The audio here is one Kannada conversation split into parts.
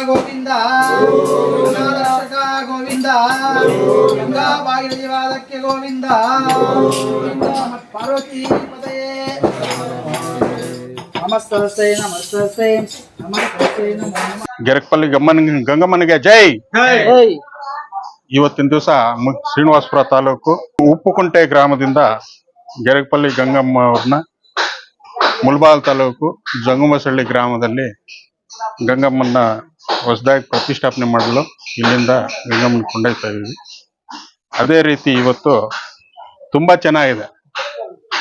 ಗೋವಿಂದ ರಕ್ಷಕ ಗೋವಿಂದ ಗಂಗಾ ಭಾಗೀರಥಿವಾದಕ್ಕೆ ಗೋವಿಂದ ಪಾರ್ವತಿ ಪದಯೇ ನಮಸ್ತೇ ನಮಸ್ತೇ ನಮಸ್ತೇ ಗೆರಕಪಲ್ಲಿ ಗಂಗಮ್ಮನಿಗೆ ಜೈ. ಇವತ್ತಿನ ದಿವಸ ಶ್ರೀನಿವಾಸಪುರ ತಾಲೂಕು ಉಪ್ಪುಕುಂಟೆ ಗ್ರಾಮದಿಂದ ಗೆರಕಪಲ್ಲಿ ಗಂಗಮ್ಮ ಅವ್ರನ್ನ ಮುಳಬಾಗಿಲು ತಾಲೂಕು ಜಂಗುಮಸಳ್ಳಿ ಗ್ರಾಮದಲ್ಲಿ ಗಂಗಮ್ಮನ ಹೊಸದಾಗಿ ಪ್ರತಿಷ್ಠಾಪನೆ ಮಾಡಲು ಇಲ್ಲಿಂದ ಗಂಗಮ್ಮನ ಕೊಂಡೊಯ್ತಾ ಇದ್ದೀವಿ. ಅದೇ ರೀತಿ ಇವತ್ತು ತುಂಬಾ ಚೆನ್ನಾಗಿದೆ.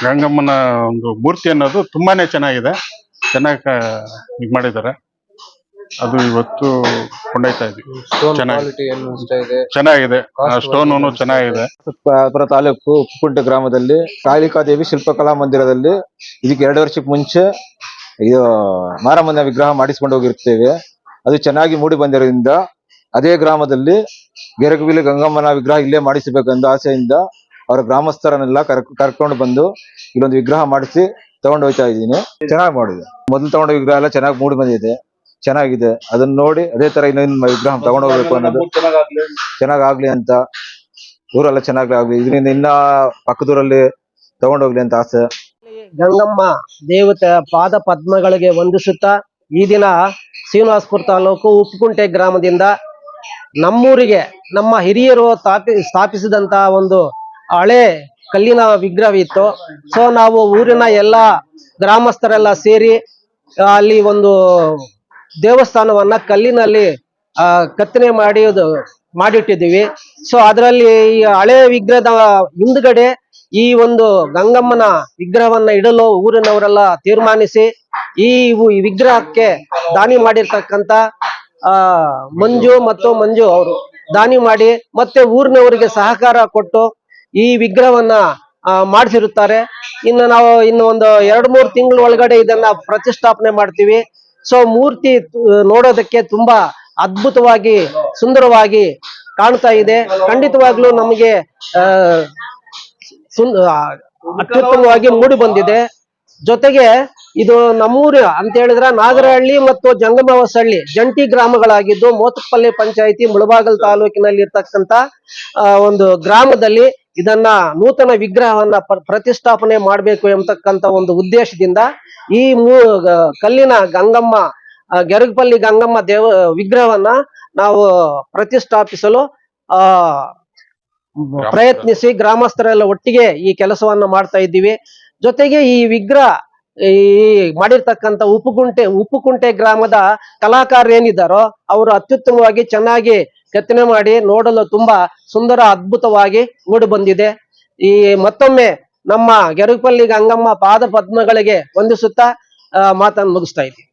ಗಂಗಮ್ಮನ ಒಂದು ಮೂರ್ತಿ ಅನ್ನೋದು ತುಂಬಾನೇ ಚೆನ್ನಾಗಿದೆ. ಚೆನ್ನಾಗಿ ಇದು ಮಾಡಿದ್ದಾರೆ. ಅದು ಇವತ್ತು ಕೊಂಡೊಯ್ತಾ ಇದ್ದೀವಿ. ಚೆನ್ನಾಗಿದೆ. ಸ್ಟೋನು ಚೆನ್ನಾಗಿದೆ. ತಾಲೂಕು ಉಪ್ಪುಕುಂಟೆ ಗ್ರಾಮದಲ್ಲಿ ಕಾಳಿಕಾದೇವಿ ಶಿಲ್ಪಕಲಾ ಮಂದಿರದಲ್ಲಿ ಇದಕ್ಕೆ 2 ವರ್ಷಕ್ಕೆ ಮುಂಚೆ ಇದು ಮಾರಮ್ಮನ ವಿಗ್ರಹ ಮಾಡಿಸಿಕೊಂಡು ಹೋಗಿರ್ತೇವೆ. ಅದು ಚೆನ್ನಾಗಿ ಮೂಡಿ ಬಂದಿರೋದ್ರಿಂದ ಅದೇ ಗ್ರಾಮದಲ್ಲಿ ಗೆರಕಪಲ್ಲಿ ಗಂಗಮ್ಮನ ವಿಗ್ರಹ ಇಲ್ಲೇ ಮಾಡಿಸಬೇಕೆಂದು ಆಸೆಯಿಂದ ಅವರ ಗ್ರಾಮಸ್ಥರನ್ನೆಲ್ಲ ಕರ್ಕೊಂಡು ಬಂದು ಇಲ್ಲೊಂದು ವಿಗ್ರಹ ಮಾಡಿಸಿ ತಗೊಂಡು ಹೋಗ್ತಾ ಇದ್ದೀನಿ. ಚೆನ್ನಾಗಿ ಮಾಡಿದೆ. ಮೊದಲು ತಗೊಂಡ ವಿಗ್ರಹ ಎಲ್ಲ ಚೆನ್ನಾಗಿ ಮೂಡಿ ಬಂದಿದೆ, ಚೆನ್ನಾಗಿದೆ. ಅದನ್ನ ನೋಡಿ ಅದೇ ತರ ಇನ್ನೊಂದು ವಿಗ್ರಹ ತಗೊಂಡು ಹೋಗ್ಬೇಕು ಅನ್ನೋದು, ಚೆನ್ನಾಗಾಗ್ಲಿ ಅಂತ ಊರೆಲ್ಲ ಚೆನ್ನಾಗ್ಲಿ, ಇದರಿಂದ ಇನ್ನ ಪಕ್ಕದೂರಲ್ಲಿ ತಗೊಂಡೋಗ್ಲಿ ಅಂತ ಆಸೆ. ಗಂಗಮ್ಮ ದೇವತೆಯ ಪಾದ ಪದ್ಮಗಳಿಗೆ ವಂದಿಸುತ್ತಾ ಈ ದಿನ ಶ್ರೀನಿವಾಸಪುರ ತಾಲೂಕು ಉಪ್ಪುಕುಂಟೆ ಗ್ರಾಮದಿಂದ ನಮ್ಮೂರಿಗೆ ನಮ್ಮ ಹಿರಿಯರು ಸ್ಥಾಪಿಸಿದಂತಹ ಒಂದು ಹಳೆ ಕಲ್ಲಿನ ವಿಗ್ರಹವಿತ್ತು. ಸೊ ನಾವು ಊರಿನ ಎಲ್ಲ ಗ್ರಾಮಸ್ಥರೆಲ್ಲ ಸೇರಿ ಅಲ್ಲಿ ಒಂದು ದೇವಸ್ಥಾನವನ್ನ ಕಲ್ಲಿನಲ್ಲಿ ಕೆತ್ತನೆ ಮಾಡಿಟ್ಟಿದ್ದೀವಿ. ಸೊ ಅದರಲ್ಲಿ ಈ ಹಳೆ ವಿಗ್ರಹದ ಹಿಂದ್ಗಡೆ ಈ ಒಂದು ಗಂಗಮ್ಮನ ವಿಗ್ರಹವನ್ನ ಇಡಲು ಊರಿನವರೆಲ್ಲ ತೀರ್ಮಾನಿಸಿ ಈ ವಿಗ್ರಹಕ್ಕೆ ದಾನಿ ಮಾಡಿರ್ತಕ್ಕಂಥ ಮಂಜು ಅವರು ದಾನಿ ಮಾಡಿ ಮತ್ತೆ ಊರಿನವರಿಗೆ ಸಹಕಾರ ಕೊಟ್ಟು ಈ ವಿಗ್ರಹವನ್ನ ಮಾಡಿಸಿರುತ್ತಾರೆ. ನಾವು ಒಂದು 2-3 ತಿಂಗಳ ಒಳಗಡೆ ಇದನ್ನ ಪ್ರತಿಷ್ಠಾಪನೆ ಮಾಡ್ತೀವಿ. ಸೊ ಮೂರ್ತಿ ನೋಡೋದಕ್ಕೆ ತುಂಬಾ ಅದ್ಭುತವಾಗಿ ಸುಂದರವಾಗಿ ಕಾಣ್ತಾ ಇದೆ. ಖಂಡಿತವಾಗ್ಲೂ ನಮಗೆ ಅತ್ಯುತ್ತಮವಾಗಿ ಮೂಡಿ ಬಂದಿದೆ. ಜೊತೆಗೆ ಇದು ನಮ್ಮೂರು ಅಂತ ಹೇಳಿದ್ರೆ ನಾಗರಹಳ್ಳಿ ಮತ್ತು ಜಂಗಮಹೊಸಹಳ್ಳಿ ಜಂಟಿ ಗ್ರಾಮಗಳಾಗಿದ್ದು ಮೋತಪಲ್ಲಿ ಪಂಚಾಯಿತಿ ಮುಳಬಾಗಿಲು ತಾಲೂಕಿನಲ್ಲಿ ಇರ್ತಕ್ಕಂಥ ಒಂದು ಗ್ರಾಮದಲ್ಲಿ ಇದನ್ನ ನೂತನ ವಿಗ್ರಹವನ್ನ ಪ್ರತಿಷ್ಠಾಪನೆ ಮಾಡಬೇಕು ಎಂಬತಕ್ಕಂಥ ಒಂದು ಉದ್ದೇಶದಿಂದ ಈ ಕಲ್ಲಿನ ಗಂಗಮ್ಮ ಗೆರಕಪಲ್ಲಿ ಗಂಗಮ್ಮ ವಿಗ್ರಹವನ್ನ ನಾವು ಪ್ರತಿಷ್ಠಾಪಿಸಲು ಪ್ರಯತ್ನಿಸಿ ಗ್ರಾಮಸ್ಥರೆಲ್ಲ ಒಟ್ಟಿಗೆ ಈ ಕೆಲಸವನ್ನ ಮಾಡ್ತಾ ಇದ್ದೀವಿ. ಜೊತೆಗೆ ಈ ವಿಗ್ರಹ ಈ ಮಾಡಿರ್ತಕ್ಕಂಥ ಉಪ್ಪುಕುಂಟೆ ಗ್ರಾಮದ ಕಲಾಕಾರರು ಏನಿದ್ದಾರೋ ಅವರು ಅತ್ಯುತ್ತಮವಾಗಿ ಚೆನ್ನಾಗಿ ಕೆತ್ತನೆ ಮಾಡಿ ನೋಡಲು ತುಂಬಾ ಸುಂದರ ಅದ್ಭುತವಾಗಿ ಮೂಡಿ ಬಂದಿದೆ. ಈ ಮತ್ತೊಮ್ಮೆ ನಮ್ಮ ಗೆರಕಪಲ್ಲಿ ಗಂಗಮ್ಮ ಪಾದ ಪದ್ಮಗಳಿಗೆ ವಂದಿಸುತ್ತಾ ಮಾತನ್ನು ಮುಗಿಸ್ತಾ ಇದ್ದೀವಿ.